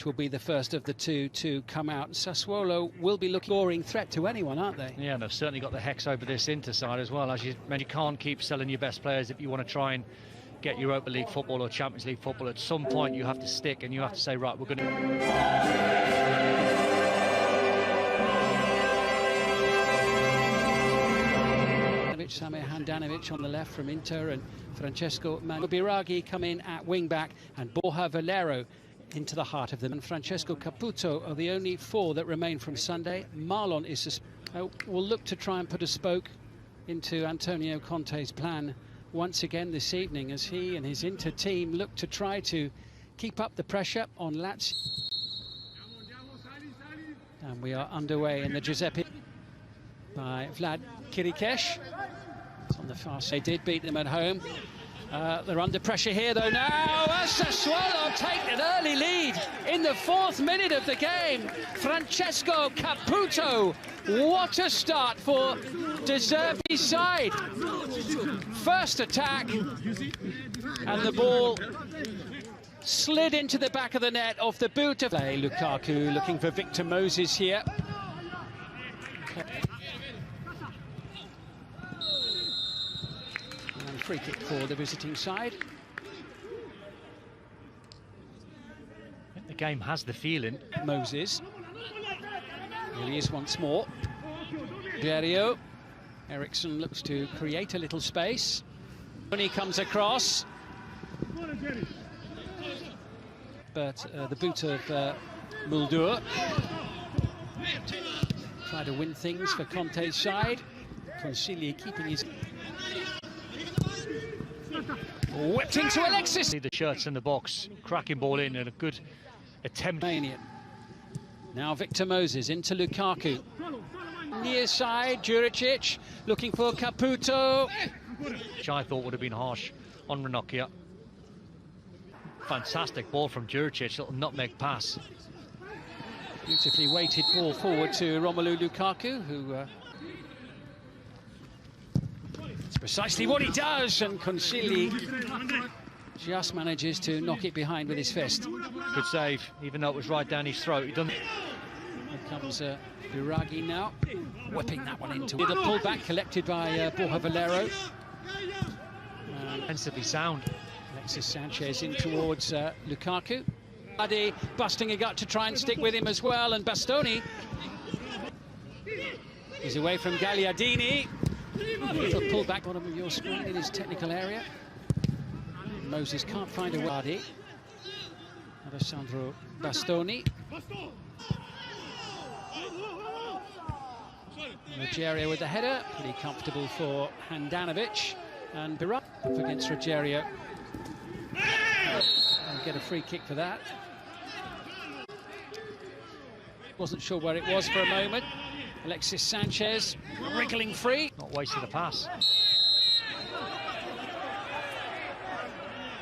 will be the first of the two to come out. Sassuolo will be looking scoring threat to anyone, aren't they? Yeah, and they've certainly got the hex over this Inter side as well. As you mentioned, you can't keep selling your best players if you want to try and get Europa League football or Champions League football. At some point you have to stick and you have to say, right, we're going to... Samir Handanovic on the left from Inter, and Francesco Biraghi come in at wing-back, and Borja Valero into the heart of them. And Francesco Caputo are the only four that remain from Sunday. Marlon is will look to try and put a spoke into Antonio Conte's plan once again this evening, as he and his Inter team look to try to keep up the pressure on Lazio. And we are underway in the Giuseppe by Vlad Kirikesh. It's on the far side. They did beat them at home. They're under pressure here though now. Sassuolo take an early lead in the 4th minute of the game. Francesco Caputo. What a start for De Zerbi's side. First attack, and the ball slid into the back of the net off the boot of Lukaku, looking for Victor Moses here. And free kick for the visiting side. The game has the feeling. Moses. Here he is once more. Gerio. Eriksson looks to create a little space. When he comes across. But the boot of Muldur. Try to win things for Conte's side. Consigli keeping his... Whipped into Alexis. See the shirts in the box. Cracking ball in and a good attempt. Now Victor Moses into Lukaku. Near side, Juricic looking for Caputo. Which I thought would have been harsh on Ranocchia. Fantastic ball from Juricic, little nutmeg pass. Beautifully weighted ball forward to Romelu Lukaku, who... it's precisely what he does, and Consigli just manages to knock it behind with his fist. Good save, even though it was right down his throat. He doesn't... Here comes Biraghi now, whipping that one into the pullback collected by Borja Valero. Defensively sound. Alexis Sanchez in towards Lukaku. Adi busting a gut to try and stick with him as well, and Bastoni is away from Gagliardini. A little pullback bottom of your screen in his technical area. Moses can't find a way. Alessandro Bastoni. Rogerio with the header, pretty comfortable for Handanovic, and Biraghi up against Rogerio. And get a free kick for that. Wasn't sure where it was for a moment. Alexis Sanchez wriggling free. Not wasted a pass.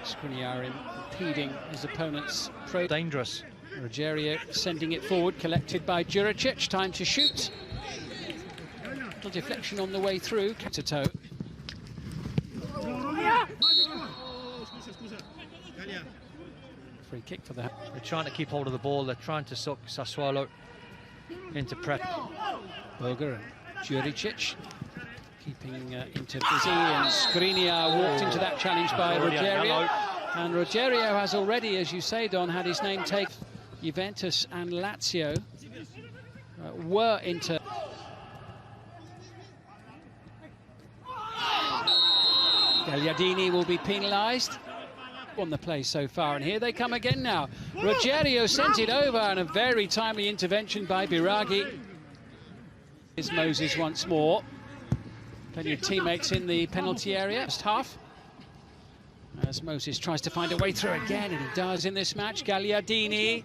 Skriniar impeding his opponent's pro. Dangerous. Rogerio sending it forward, collected by Juricic. Time to shoot. Little deflection on the way through. To toe. Free kick for that. They're trying to keep hold of the ball. They're trying to suck Sassuolo into prep. Boger and Juricic keeping Inter busy, and Skriniar walked into that challenge by Rogerio. And Rogerio has already, as you say, Don, had his name taken. Juventus and Lazio were Inter. Gagliardini will be penalised on the play so far, and here they come again now. Rogerio sent it over, and a very timely intervention by Biraghi. Is Moses once more. Plenty of teammates in the penalty area. First half. As Moses tries to find a way through again, and he does in this match. Gagliardini.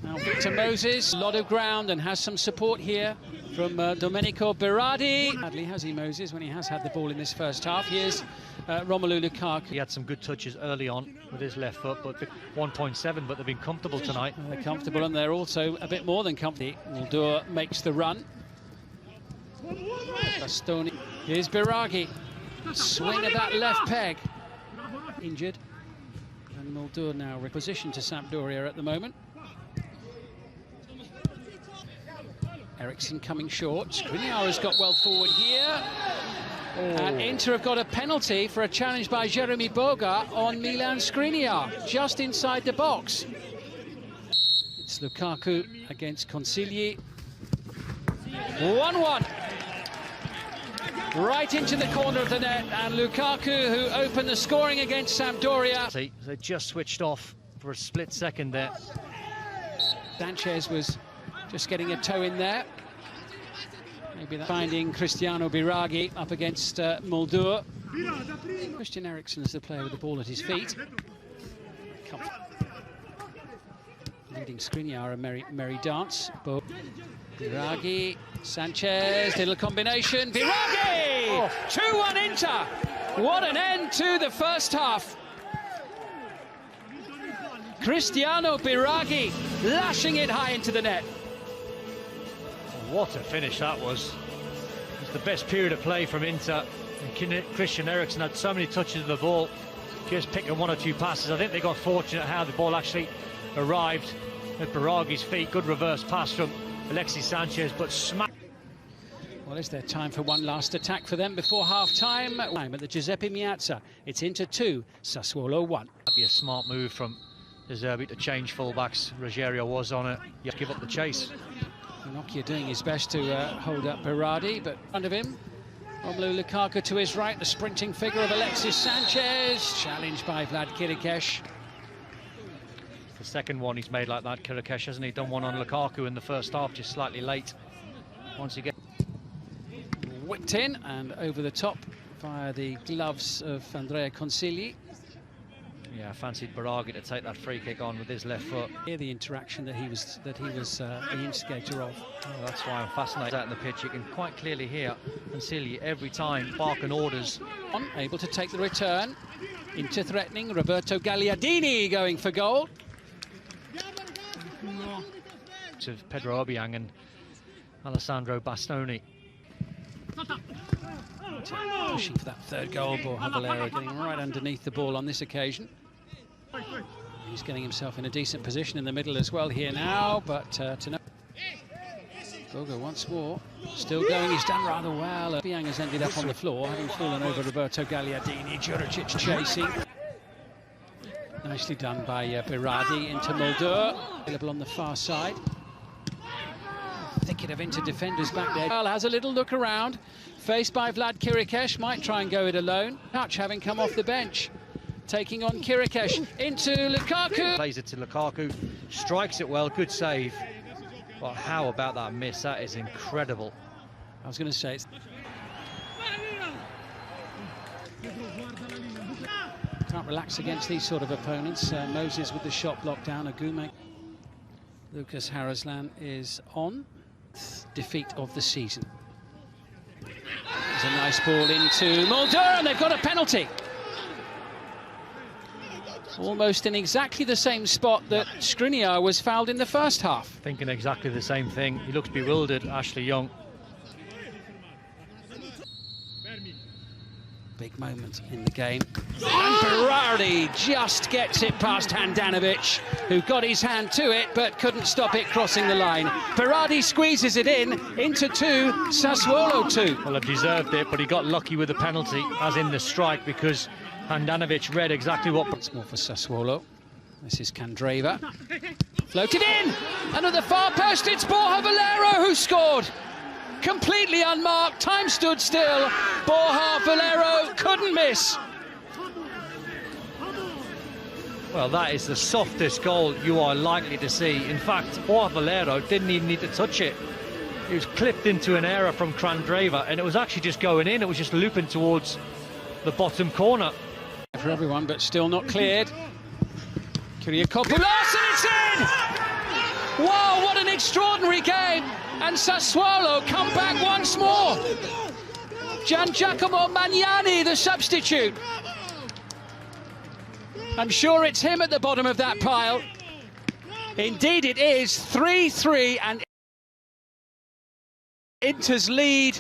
Now Victor Moses. A lot of ground and has some support here from Domenico Berardi. Badly has he, Moses, when he has had the ball in this first half. Here's Romelu Lukaku. He had some good touches early on with his left foot, but 1.7, but they've been comfortable tonight. They're comfortable, and they're also a bit more than comfortable. Muldur makes the run. Bastoni. Here's Biraghi. Swing of that left peg. Injured. And Mulder now repositioned to Sampdoria at the moment. Eriksson coming short. Skriniar has got well forward here. And Inter have got a penalty for a challenge by Jeremy Boga on Milan Skriniar, just inside the box. It's Lukaku against Consigli. 1-1. Right into the corner of the net, and Lukaku, who opened the scoring against Sampdoria. They just switched off for a split second there. Sanchez was just getting a toe in there. Maybe that finding Cristiano Biraghi up against Mulder. Christian Eriksen is the player with the ball at his feet. Leading Skriniar a merry dance. Biraghi, Sanchez, little combination. Biraghi! 2-1 Inter! What an end to the first half. Cristiano Biraghi lashing it high into the net. What a finish that was. It was the best period of play from Inter. And Christian Eriksen had so many touches of the ball, just picking one or two passes. I think they got fortunate how the ball actually arrived at Biraghi's feet. Good reverse pass from Alexis Sanchez, but smack. Well, is there time for one last attack for them before half-time? At the Giuseppe Meazza, it's Inter 2, Sassuolo 1. That'd be a smart move from De Zerbi to change fullbacks. Rogerio was on it. You have to give up the chase. Nokia doing his best to hold up Berardi, but in front of him, Romelu Lukaku to his right, the sprinting figure of Alexis Sanchez, challenged by Vlad Kirikesh. It's the second one he's made like that, Kirikesh, hasn't he? Done one on Lukaku in the first half, just slightly late. Once again, whipped in and over the top via the gloves of Andrea Consigli. Yeah, I fancied Biraghi to take that free kick on with his left foot. Hear the interaction that he was the instigator of. Oh, that's why I'm fascinated out in the pitch. You can quite clearly hear Consigli every time barking orders. Able to take the return. Into threatening. Roberto Gagliardini going for goal. Of Pedro Obiang and Alessandro Bastoni. Pushing for that third goal. Borja Valero getting right underneath the ball on this occasion. He's getting himself in a decent position in the middle as well here now, but to know. Boga once more, still going, he's done rather well. Obiang has ended up on the floor, having fallen over Roberto Gagliardini. Juricic chasing. Nicely done by Berardi into Mulder. Available on the far side. Thicket of Inter defenders back there. Has a little look around, faced by Vlad Kirikesh, might try and go it alone. Touch having come off the bench, taking on Kirikesh into Lukaku. Plays it to Lukaku, strikes it well, good save. But how about that miss? That is incredible. I was going to say, can't relax against these sort of opponents. Moses with the shot blocked down. Agume. Lucas Haraslan is on. Defeat of the season. There's a nice ball into Mulder, and they've got a penalty. Almost in exactly the same spot that Skriniar was fouled in the first half. Thinking exactly the same thing. He looks bewildered, Ashley Young. Big moment in the game. And Berardi just gets it past Handanovic, who got his hand to it but couldn't stop it crossing the line. Berardi squeezes it in, into 2, Sassuolo 2. Well, he deserved it, but he got lucky with the penalty, as in the strike, because Handanovic read exactly what... It's more for Sassuolo. This is Candreva. Floated in! And at the far post, it's Borja Valero who scored! Completely unmarked, time stood still. Borja Valero couldn't miss. Well, that is the softest goal you are likely to see. In fact, Borja Valero didn't even need to touch it. It was clipped into an error from Candreva, and it was actually just going in. It was just looping towards the bottom corner. For everyone, but still not cleared. Kyriakopoulos, and it's in! Wow, what an extraordinary game! And Sassuolo come back once more. Giangiacomo Magnani, the substitute. I'm sure it's him at the bottom of that pile. Indeed it is. 3-3, and Inter's lead.